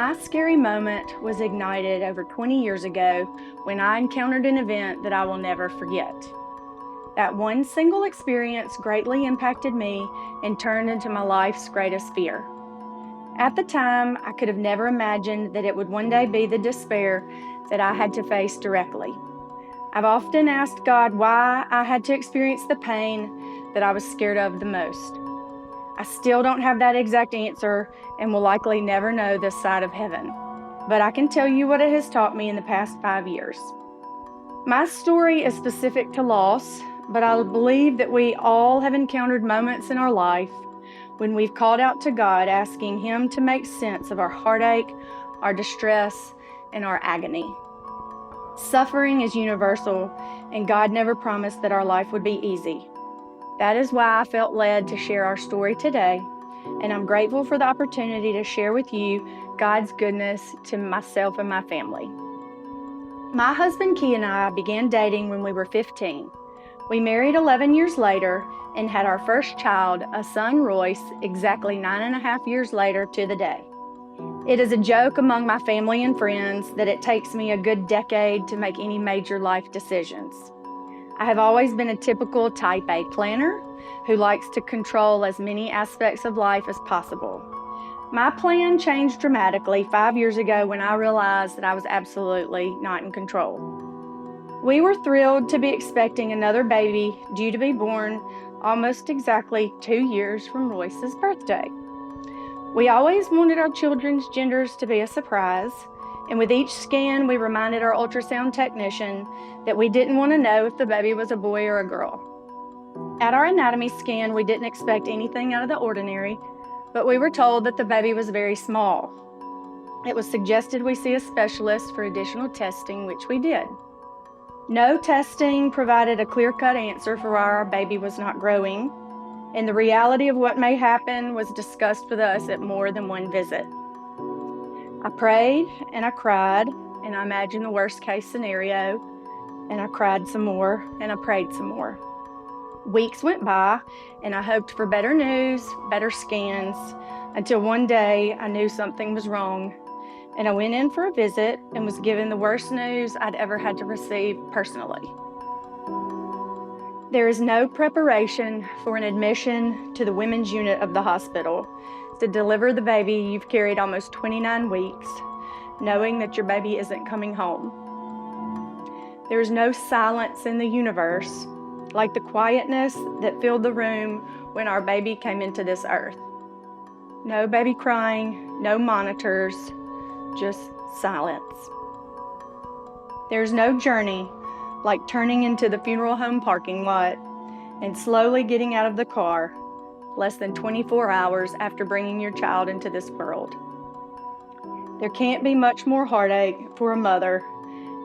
My scary moment was ignited over 20 years ago when I encountered an event that I will never forget. That one single experience greatly impacted me and turned into my life's greatest fear. At the time, I could have never imagined that it would one day be the despair that I had to face directly. I've often asked God why I had to experience the pain that I was scared of the most. I still don't have that exact answer and will likely never know this side of heaven, but I can tell you what it has taught me in the past 5 years. My story is specific to loss, but I believe that we all have encountered moments in our life when we've called out to God, asking Him to make sense of our heartache, our distress, and our agony. Suffering is universal, and God never promised that our life would be easy. That is why I felt led to share our story today, and I'm grateful for the opportunity to share with you God's goodness to myself and my family. My husband Key and I began dating when we were 15. We married 11 years later and had our first child, a son Royce, exactly 9.5 years later to the day. It is a joke among my family and friends that it takes me a good decade to make any major life decisions. I have always been a typical type A planner who likes to control as many aspects of life as possible. My plan changed dramatically 5 years ago when I realized that I was absolutely not in control. We were thrilled to be expecting another baby due to be born almost exactly 2 years from Royce's birthday. We always wanted our children's genders to be a surprise, and with each scan, we reminded our ultrasound technician that we didn't want to know if the baby was a boy or a girl. At our anatomy scan, we didn't expect anything out of the ordinary, but we were told that the baby was very small. It was suggested we see a specialist for additional testing, which we did. No testing provided a clear-cut answer for why our baby was not growing, and the reality of what may happen was discussed with us at more than one visit. I prayed and I cried, and I imagined the worst-case scenario, and I cried some more, and I prayed some more. Weeks went by, and I hoped for better news, better scans, until one day I knew something was wrong, and I went in for a visit and was given the worst news I'd ever had to receive personally. There is no preparation for an admission to the women's unit of the hospital to deliver the baby you've carried almost 29 weeks, knowing that your baby isn't coming home. There is no silence in the universe like the quietness that filled the room when our baby came into this earth. No baby crying, no monitors, just silence. There's no journey like turning into the funeral home parking lot and slowly getting out of the car less than 24 hours after bringing your child into this world. There can't be much more heartache for a mother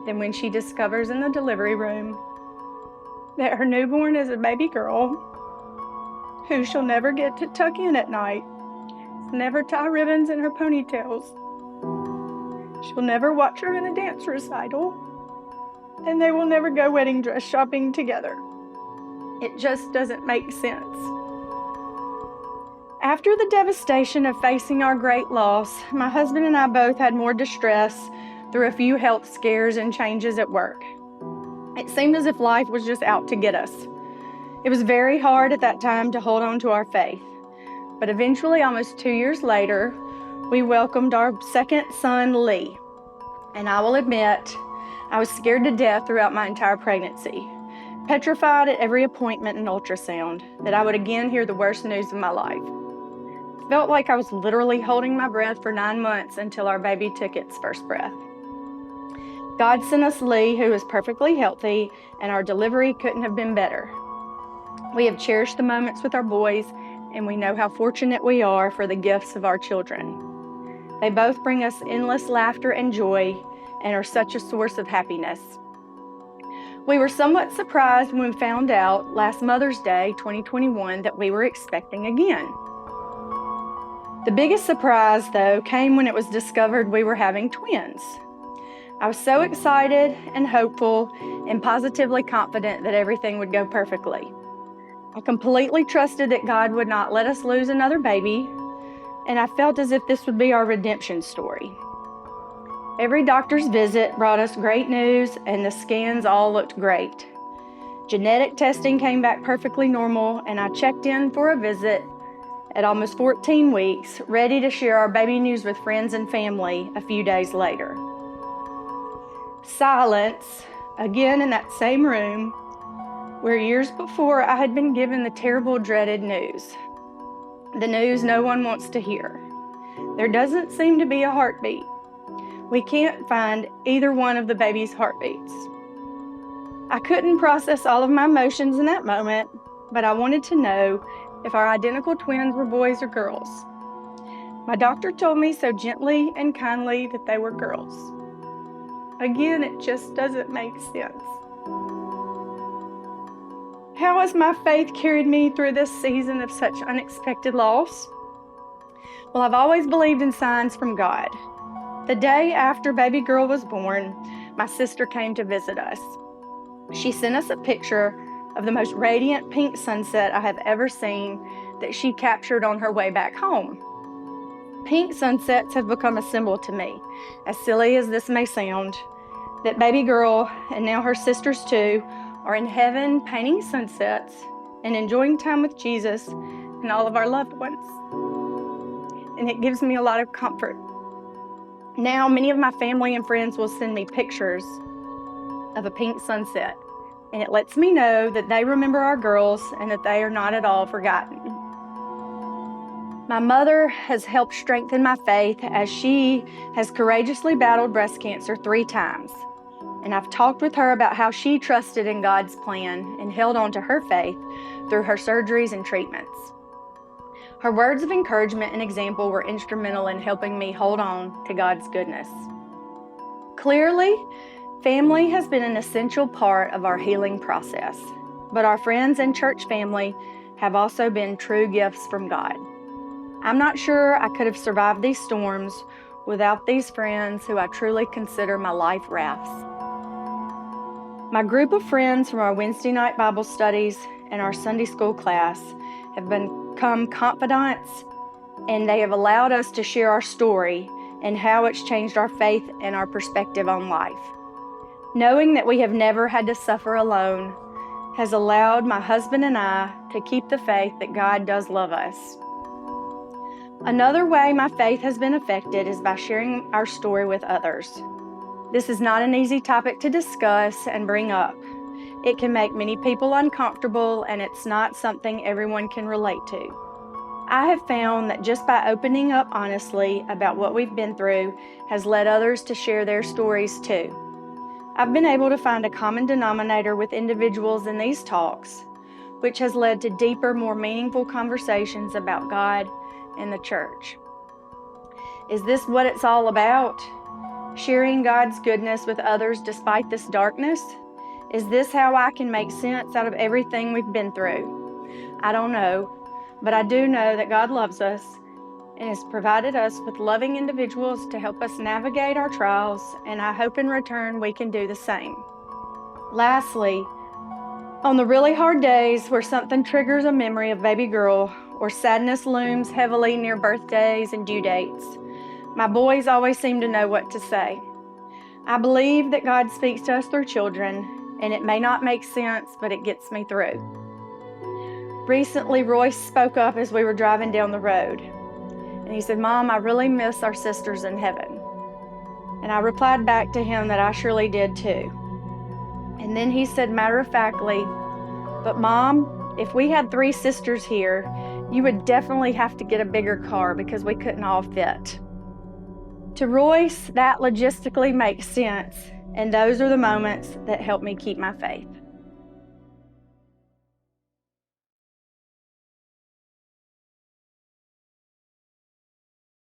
than when she discovers in the delivery room that her newborn is a baby girl who she'll never get to tuck in at night, never tie ribbons in her ponytails. She'll never watch her in a dance recital, and they will never go wedding dress shopping together. It just doesn't make sense. After the devastation of facing our great loss, my husband and I both had more distress through a few health scares and changes at work. It seemed as if life was just out to get us. It was very hard at that time to hold on to our faith, but eventually, almost 2 years later, we welcomed our second son, Lee. And I will admit, I was scared to death throughout my entire pregnancy, petrified at every appointment and ultrasound that I would again hear the worst news of my life. It felt like I was literally holding my breath for 9 months until our baby took its first breath. God sent us Lee, who is perfectly healthy, and our delivery couldn't have been better. We have cherished the moments with our boys, and we know how fortunate we are for the gifts of our children. They both bring us endless laughter and joy and are such a source of happiness. We were somewhat surprised when we found out last Mother's Day 2021 that we were expecting again. The biggest surprise, though, came when it was discovered we were having twins. I was so excited and hopeful and positively confident that everything would go perfectly. I completely trusted that God would not let us lose another baby, and I felt as if this would be our redemption story. Every doctor's visit brought us great news, and the scans all looked great. Genetic testing came back perfectly normal, and I checked in for a visit at almost 14 weeks, ready to share our baby news with friends and family a few days later. Silence, again in that same room, where years before I had been given the terrible, dreaded news. The news no one wants to hear. There doesn't seem to be a heartbeat. We can't find either one of the baby's heartbeats. I couldn't process all of my emotions in that moment, but I wanted to know if our identical twins were boys or girls. My doctor told me so gently and kindly that they were girls. Again, it just doesn't make sense. How has my faith carried me through this season of such unexpected loss? Well, I've always believed in signs from God. The day after baby girl was born, my sister came to visit us. She sent us a picture of the most radiant pink sunset I have ever seen that she captured on her way back home. Pink sunsets have become a symbol to me, as silly as this may sound, that baby girl, and now her sisters too, are in heaven painting sunsets and enjoying time with Jesus and all of our loved ones. And it gives me a lot of comfort. Now, many of my family and friends will send me pictures of a pink sunset, and it lets me know that they remember our girls and that they are not at all forgotten. My mother has helped strengthen my faith as she has courageously battled breast cancer 3 times. And I've talked with her about how she trusted in God's plan and held on to her faith through her surgeries and treatments. Her words of encouragement and example were instrumental in helping me hold on to God's goodness. Clearly, family has been an essential part of our healing process, but our friends and church family have also been true gifts from God. I'm not sure I could have survived these storms without these friends who I truly consider my life rafts. My group of friends from our Wednesday night Bible studies and our Sunday school class have become confidants, and they have allowed us to share our story and how it's changed our faith and our perspective on life. Knowing that we have never had to suffer alone has allowed my husband and I to keep the faith that God does love us. Another way my faith has been affected is by sharing our story with others. This is not an easy topic to discuss and bring up. It can make many people uncomfortable, and it's not something everyone can relate to. I have found that just by opening up honestly about what we've been through has led others to share their stories too. I've been able to find a common denominator with individuals in these talks, which has led to deeper, more meaningful conversations about God and the church. Is this what it's all about? Sharing God's goodness with others despite this darkness? Is this how I can make sense out of everything we've been through? I don't know, but I do know that God loves us and has provided us with loving individuals to help us navigate our trials, and I hope in return we can do the same. Lastly, on the really hard days where something triggers a memory of baby girl or sadness looms heavily near birthdays and due dates, my boys always seem to know what to say. I believe that God speaks to us through children, and it may not make sense, but it gets me through. Recently, Royce spoke up as we were driving down the road, and he said, "Mom, I really miss our sisters in heaven." And I replied back to him that I surely did too. And then he said matter-of-factly, "But Mom, if we had 3 sisters here, you would definitely have to get a bigger car because we couldn't all fit." To Royce, that logistically makes sense, and those are the moments that help me keep my faith.